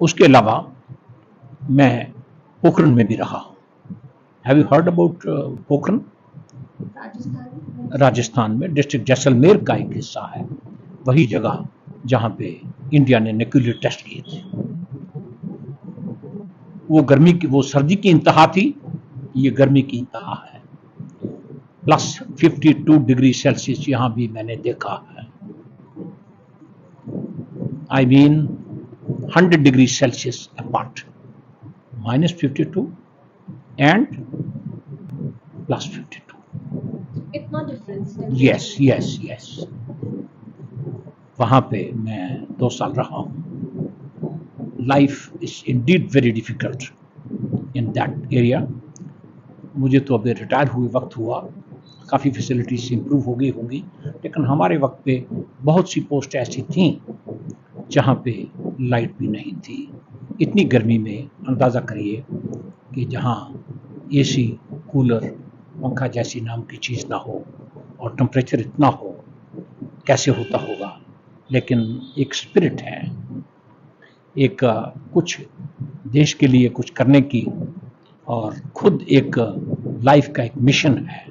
उसके अलावा मैं पोखरण में भी रहा हूँ। Have you heard about Pokhran? Rajasthan में डिस्ट्रिक्ट जैसलमेर का एक हिस्सा है, वही जगह जहाँ पे इंडिया ने न्यूक्लियर टेस्ट किए थे। वो सर्दी की इंतहा थी, ये गर्मी की इंतहा है। प्लस 52 डिग्री सेल्सियस यहाँ भी मैंने देखा है। I mean 100 degree Celsius apart, -52 and +52। इतना डिफरेंस? यस। वहां पे मैं 2 साल रहा हूँ। Life is Indeed very difficult in that area. मुझे तो अभी रिटायर हुए वक्त हुआ, काफ़ी फैसिलिटीज इंप्रूव हो गई होंगी, लेकिन हमारे वक्त पे बहुत सी पोस्ट ऐसी थीं जहाँ पे लाइट भी नहीं थी। इतनी गर्मी में अंदाज़ा करिए कि जहाँ एसी, कूलर, पंखा जैसी नाम की चीज़ ना हो और टेम्परेचर इतना हो, कैसे होता होगा। लेकिन एक स्पिरिट है, एक कुछ देश के लिए कुछ करने की, और खुद एक लाइफ का एक मिशन है।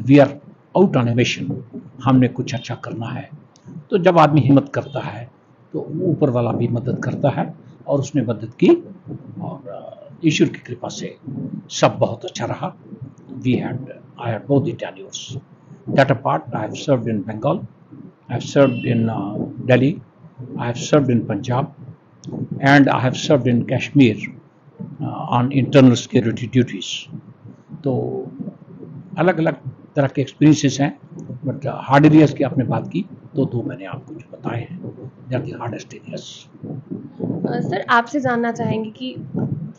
We are out on a mission, हमने कुछ अच्छा करना है। तो जब आदमी हिम्मत करता है तो ऊपर वाला भी मदद करता है, और उसने मदद की, और ईश्वर की कृपा से सब बहुत अच्छा रहा। I had both the tenures. That apart, I have served in Bengal, I have served in Delhi, I have served in Punjab, and I have served in Kashmir on internal security duties. तो अलग अलग तरह के experiences हैं, but hard areas की आपने बात की तो 2 मैंने आपको जो बताए हैं, they are the hardest areas. Sir, आपसे जानना चाहेंगे कि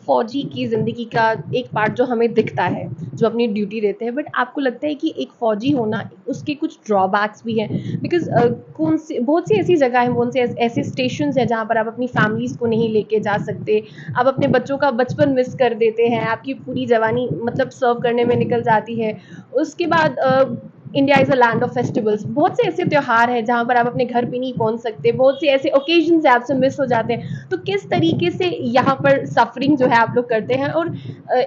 फौजी की ज़िंदगी का एक पार्ट जो हमें दिखता है, जो अपनी ड्यूटी देते हैं, बट आपको लगता है कि एक फ़ौजी होना उसके कुछ ड्रॉबैक्स भी हैं? बिकॉज़ बहुत सी ऐसी जगह हैं, बहुत से ऐसे स्टेशंस हैं जहाँ पर आप अपनी फैमिलीज़ को नहीं लेके जा सकते, आप अपने बच्चों का बचपन मिस कर देते हैं, आपकी पूरी जवानी मतलब सर्व करने में निकल जाती है। उसके बाद India is a land of festivals, बहुत से ऐसे त्योहार हैं जहाँ पर आप अपने घर पे नहीं पहुँच सकते, बहुत से ऐसे ओकेजन्स आपसे मिस हो जाते हैं। तो किस तरीके से यहाँ पर सफरिंग जो है आप लोग करते हैं, और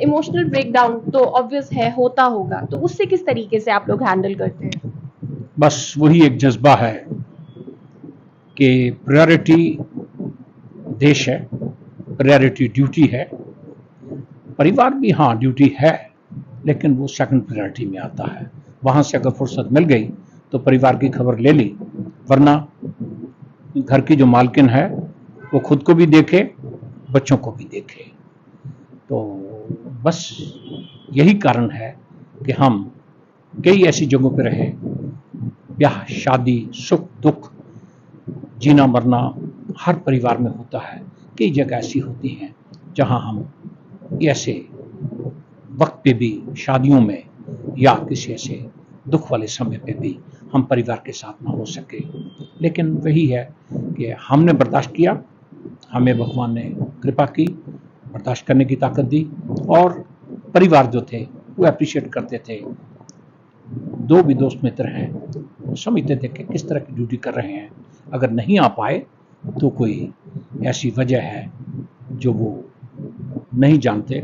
इमोशनल ब्रेकडाउन तो ऑब्वियस है, होता होगा, तो उससे किस तरीके से आप लोग हैंडल करते हैं? बस वही एक जज्बा है कि प्रायोरिटी देश है, प्रायोरिटी ड्यूटी है। परिवार भी हाँ ड्यूटी है, लेकिन वो सेकंड प्रायोरिटी में आता है। वहाँ से अगर फुर्सत मिल गई तो परिवार की खबर ले ली, वरना घर की जो मालकिन है वो खुद को भी देखे, बच्चों को भी देखे। तो बस यही कारण है कि हम कई ऐसी जगहों पर रहे, ब्याह, शादी, सुख दुख, जीना मरना हर परिवार में होता है। कई जगह ऐसी होती हैं जहां हम ऐसे वक्त पे भी, शादियों में या किसी ऐसे दुख वाले समय पे भी हम परिवार के साथ ना हो सके। लेकिन वही है कि हमने बर्दाश्त किया, हमें भगवान ने कृपा की, बर्दाश्त करने की ताकत दी, और परिवार जो थे वो अप्रिशिएट करते थे। 2 भी दोस्त मित्र हैं, समझते थे कि किस तरह की ड्यूटी कर रहे हैं। अगर नहीं आ पाए तो कोई ऐसी वजह है जो वो नहीं जानते,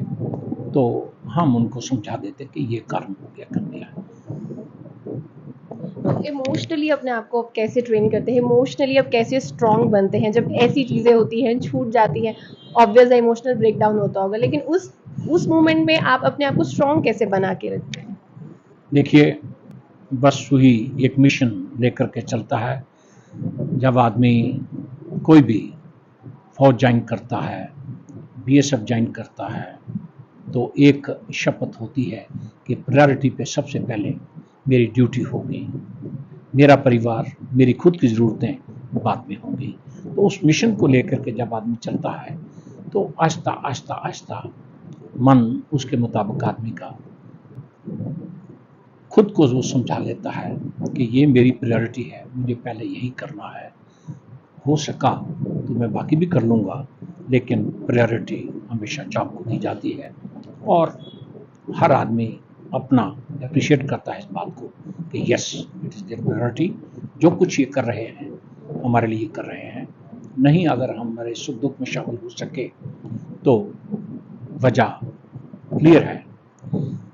तो हम उनको समझा देते कि ये कारण हो गया, कर दिया। इमोशनली अपने आप को आप कैसे ट्रेन करते हैं? इमोशनली आप कैसे स्ट्रांग बनते हैं जब ऐसी चीज़ें होती हैं, छूट जाती हैं? ऑब्वियस है इमोशनल ब्रेकडाउन होता होगा, लेकिन उस मोमेंट में आप अपने आप को स्ट्रांग कैसे बना के रखते हैं? देखिए, बस वही एक मिशन लेकर के चलता है। जब आदमी कोई भी फौज ज्वाइन करता है, बीएसएफ ज्वाइन करता है, तो एक शपथ होती है कि प्रायोरिटी पे सबसे पहले मेरी ड्यूटी होगी, मेरा परिवार, मेरी खुद की ज़रूरतें बाद में होंगी। तो उस मिशन को लेकर के जब आदमी चलता है तो आहिस्ता आहिस्ता आहिस्ता मन उसके मुताबिक आदमी का खुद को वो समझा लेता है कि ये मेरी प्रायोरिटी है, मुझे पहले यही करना है। हो सका तो मैं बाकी भी कर लूँगा, लेकिन प्रायोरिटी हमेशा जॉब को दी जाती है। और हर आदमी अपना अप्रिशिएट करता है इस बात को कि yes, it is there priority. जो कुछ ये कर रहे हैं हमारे लिए कर रहे हैं, नहीं अगर हम हमारे सुख दुख में शामिल हो सके तो वजह क्लियर है।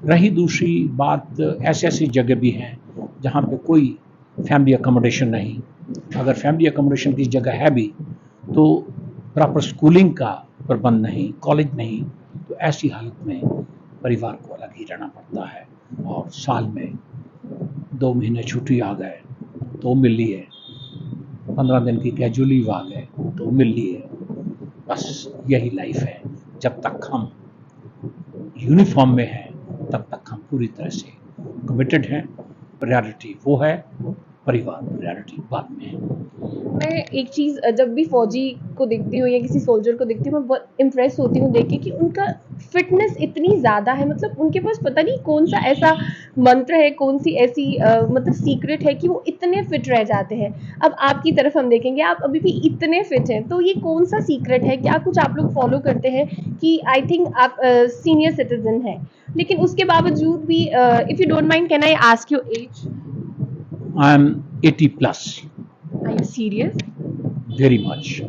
रही दूसरी बात, ऐसी ऐसी जगह भी हैं जहाँ पे कोई फैमिली अकोमोडेशन नहीं। अगर फैमिली अकोमोडेशन की जगह है भी तो प्रॉपर स्कूलिंग का प्रबंध नहीं, कॉलेज नहीं, तो ऐसी हालत में परिवार को अलग ही रहना पड़ता है। और साल में 2 महीने छुट्टी आ गए तो मिल लिए, 15 दिन की कैजुअल लीव आ गए तो मिल लिए। बस यही लाइफ है। जब तक हम यूनिफॉर्म में हैं तब तक हम पूरी तरह से कमिटेड हैं। प्रायोरिटी वो है, परिवार प्रायोरिटी बाद में है। मैं एक चीज़ जब भी फौजी को देखती हूँ या किसी सोल्जर को देखती हूँ, मैं बहुत इम्प्रेस होती हूँ देख के कि उनका फिटनेस इतनी ज़्यादा है। मतलब उनके पास पता नहीं कौन सा ऐसा मंत्र है, कौन सी ऐसी मतलब सीक्रेट है कि वो इतने फिट रह जाते हैं। अब आपकी तरफ हम देखेंगे, आप अभी भी इतने फिट हैं, तो ये कौन सा सीक्रेट है? क्या कुछ आप लोग फॉलो करते हैं? कि आई थिंक आप सीनियर सिटीजन हैं, लेकिन उसके बावजूद भी if you don't mind can I ask your age? I am 80 plus. Are you serious? Very much.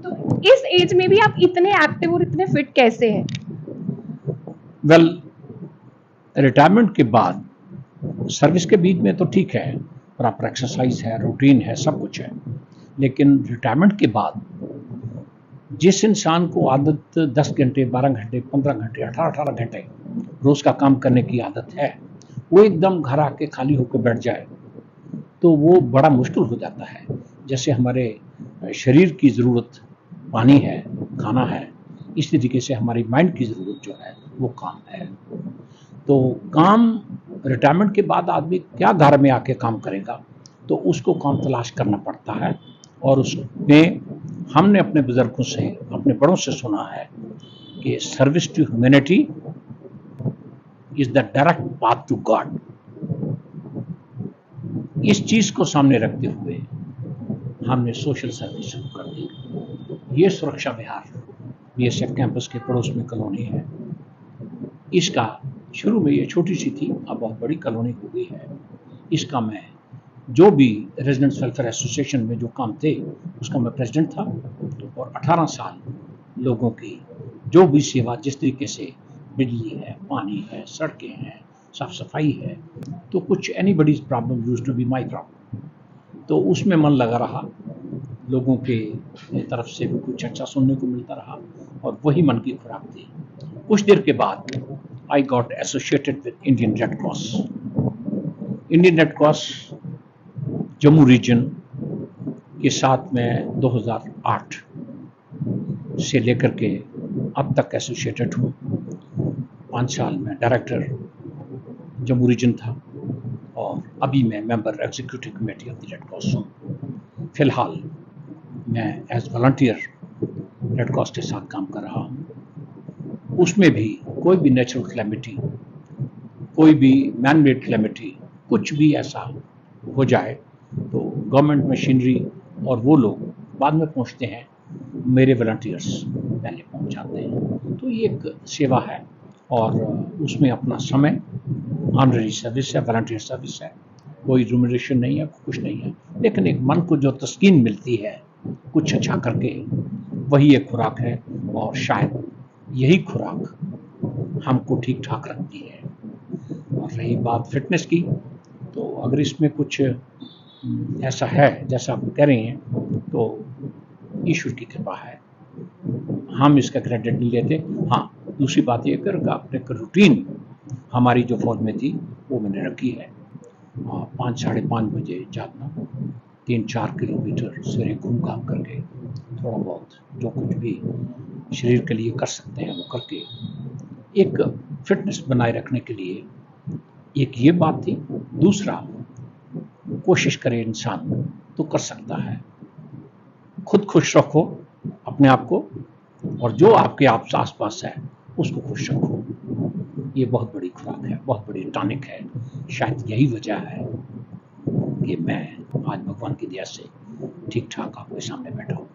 तो इस एज में भी आप इतने एक्टिव और इतने फिट कैसे हैं? वेल, रिटायरमेंट के बाद सर्विस के बीच में तो ठीक है, प्रॉपर एक्सरसाइज है, रूटीन है, सब कुछ है। लेकिन रिटायरमेंट के बाद जिस इंसान को आदत 10 घंटे, 12 घंटे, 15 घंटे, 18 घंटे रोज का काम करने की आदत है, वो एकदम घर आके खाली होकर बैठ जाए तो वो बड़ा मुश्किल हो जाता है। जैसे हमारे शरीर की ज़रूरत पानी है, खाना है, इस तरीके से हमारी माइंड की ज़रूरत जो है वो काम है। तो काम रिटायरमेंट के बाद आदमी क्या घर में आके काम करेगा, तो उसको काम तलाश करना पड़ता है। और उसमें हमने अपने बुजुर्गों से, अपने बड़ों से सुना है कि service to humanity is the direct path to God. इस चीज को सामने रखते हुए हमने सोशल सर्विस शुरू कर दी। ये सुरक्षा विहार बीएसएफ कैंपस के पड़ोस में कॉलोनी है। इसका शुरू में ये छोटी सी थी, अब बहुत बड़ी कॉलोनी हो गई है। इसका मैं जो भी रेजिडेंट्स वेलफेयर एसोसिएशन में जो काम थे उसका मैं प्रेसिडेंट था। और 18 साल लोगों की जो भी सेवा, जिस तरीके से बिजली है, पानी है, सड़कें हैं, साफ सफाई है, तो कुछ anybody's problem used to be my problem, तो उसमें मन लगा रहा। लोगों के तरफ से भी कुछ अच्छा सुनने को मिलता रहा और वही मन की खुराक थी। कुछ देर के बाद I got associated with Indian Red Cross. Indian Red Cross Jammu region के साथ में 2008 से लेकर के अब तक एसोसिएटेड हूँ। 5 साल में डायरेक्टर जम्मू रीजन था और अभी मैं member executive committee of the red cross हूँ। फिलहाल मैं एज वॉलंटियर रेड क्रॉस के साथ काम कर रहा हूँ। उसमें भी कोई भी नेचुरल कैलेमिटी, कोई भी मैन मेड कैलेमिटी, कुछ भी ऐसा हो जाए तो गवर्नमेंट मशीनरी और वो लोग बाद में पहुँचते हैं, मेरे वॉलंटियर्स पहले पहुँच जाते हैं। तो ये एक सेवा है और उसमें अपना समय, ऑनररी सर्विस है, वॉलंटियर सर्विस है, कोई रिम्यूनरेशन नहीं है, कुछ नहीं है, लेकिन एक मन को जो तस्कीन मिलती है कुछ अच्छा करके, वही एक खुराक है। और शायद यही खुराक हमको ठीक ठाक रखती है। और रही बात फिटनेस की, तो अगर इसमें कुछ ऐसा है जैसा आप कह रहे हैं तो ईश्वर की कृपा है, हम इसका क्रेडिट नहीं लेते। हाँ, दूसरी बात ये कर अपने रूटीन हमारी जो फौज में थी वो मैंने रखी है। 5 साढ़े 5 बजे जागना, 3-4 किलोमीटर सवेरे घूम घाम करके थोड़ा बहुत जो कुछ भी शरीर के लिए कर सकते हैं वो करके एक फिटनेस बनाए रखने के लिए, एक ये बात थी। दूसरा, कोशिश करे इंसान तो कर सकता है। खुद खुश रखो अपने आप को और जो आपके आस पास है उसको खुश रखो। ये बहुत बड़ी खुराक है, बहुत बड़ी टॉनिक है। शायद यही वजह है कि मैं आज भगवान की दया से ठीक ठाक आपके सामने बैठा हूँ।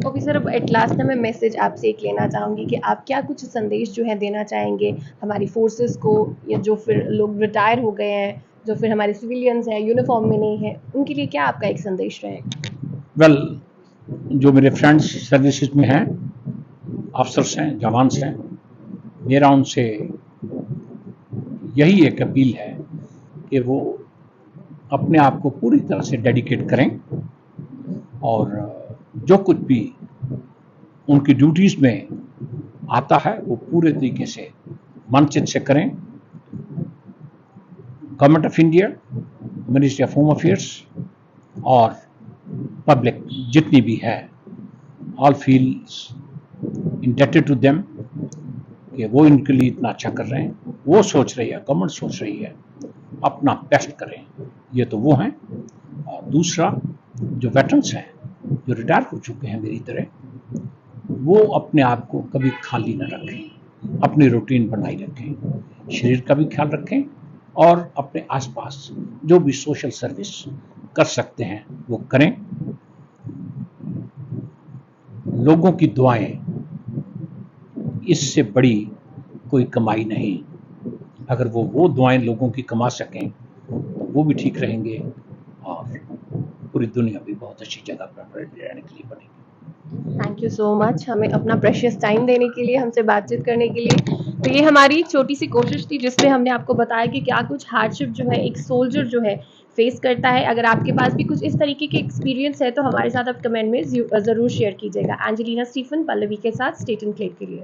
ओके सर, अब एट लास्ट ना मैं मैसेज आपसे एक लेना चाहूँगी कि आप क्या कुछ संदेश जो है देना चाहेंगे हमारी फोर्सेस को, या जो फिर लोग रिटायर हो गए हैं, जो फिर हमारे सिविलियंस हैं, यूनिफॉर्म में नहीं है, उनके लिए क्या आपका एक संदेश रहेगा? वेल, जो मेरे फ्रेंड्स सर्विसेज में हैं, अफसर्स हैं, जवान हैं, मेरा उनसे यही एक अपील है कि वो अपने आप को पूरी तरह से डेडिकेट करें और जो कुछ भी उनकी ड्यूटीज़ में आता है वो पूरे तरीके से मन चित से करें। Government of India, ministry of home affairs और पब्लिक जितनी भी है, all feels indebted to them कि वो इनके लिए इतना अच्छा कर रहे हैं। वो सोच रही है, गवर्नमेंट सोच रही है, अपना बेस्ट करें। ये तो वो हैं। और दूसरा, जो वेटरन्स हैं, जो रिटायर हो चुके हैं मेरी तरह, वो अपने आप को कभी खाली न रखें, अपनी रूटीन बनाई रखें, शरीर का भी ख्याल रखें और अपने आसपास जो भी सोशल सर्विस कर सकते हैं वो करें। लोगों की दुआएं, इससे बड़ी कोई कमाई नहीं। अगर वो दुआएं लोगों की कमा सकें तो वो भी ठीक रहेंगे और पूरी दुनिया भी बहुत अच्छी जगह पर रहने के लिए बनेगी। थैंक यू सो मच हमें अपना प्रेशियस टाइम देने के लिए, हमसे बातचीत करने के लिए। तो ये हमारी छोटी सी कोशिश थी जिसमें हमने आपको बताया कि क्या कुछ हार्डशिप जो है एक सोल्जर जो है फेस करता है। अगर आपके पास भी कुछ इस तरीके के एक्सपीरियंस है तो हमारे साथ आप कमेंट में ज़रूर शेयर कीजिएगा। एंजेलिना स्टीफन, पल्लवी के साथ, स्टेट एंड क्लेड के लिए।